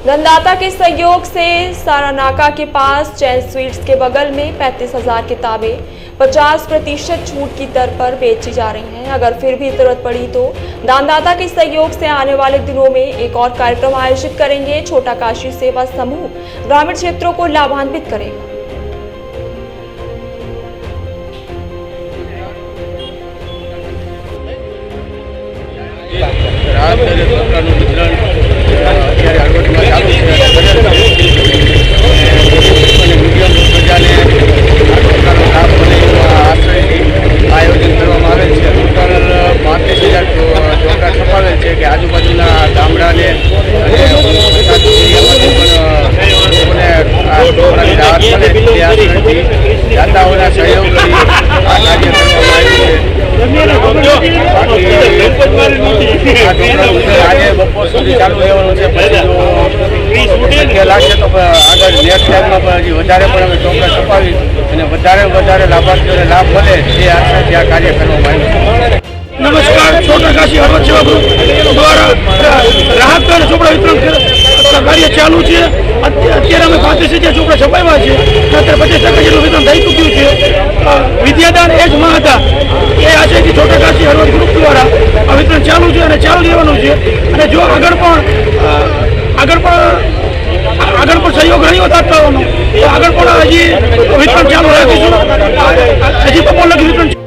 दानदाता के सहयोग से सारानाका के पास जैन स्वीट्स के बगल में 35,000 किताबें 50% छूट की दर पर बेची जा रही हैं। अगर फिर भी जरूरत पड़ी तो दानदाता के सहयोग से आने वाले दिनों में एक और कार्यक्रम आयोजित करेंगे। छोटा काशी सेवा समूह ग्रामीण क्षेत्रों को लाभान्वित करेगा। आयोजन करवामां आवेल छे। टोटल 35,000 ચોપડા છપાવેલ છે કે આજુબાજુના ગામડાને અને લોકોને રાહત મળે તે દાતાઓના સહયોગથી આ કાર્ય કરવામાં આવ્યું છે। આજે બપોર સુધી ચાલુ રહેવાનું છે। પછી જો લાગશે તો આગળ નેક્સ્ટ ટાઈમમાં પણ હજી વધારે પણ અમે ચોપડા છપાવી અને વધારે લાભાર્થીઓને લાભ મળે તે આશયથી આ કાર્ય કરવામાં આવ્યું છે। नमस्कार, छोटा काशी हरवद सेवा ग्रुप द्वारा राहत और ચોપડા વિતરણ કાર્ય ચાલુ છે। અત્યારે અમે 35,000 ચોપડા છપાવ્યા છે। અત્યારે 50% જેટલું વિતરણ થઈ ચૂક્યું છે। વિદ્યાદાન એ જ મહાદાન એ આશયથી છોટા કાશી હરવદ ગ્રુપ દ્વારા આ વિતરણ ચાલુ છે અને ચાલુ રહેવાનું છે। અને જો આગળ પણ સહયોગ રહ્યો દાતાઓનો તો આગળ પણ હજી વિતરણ ચાલુ રાખીશું। હજી બપોર લગી વિતરણ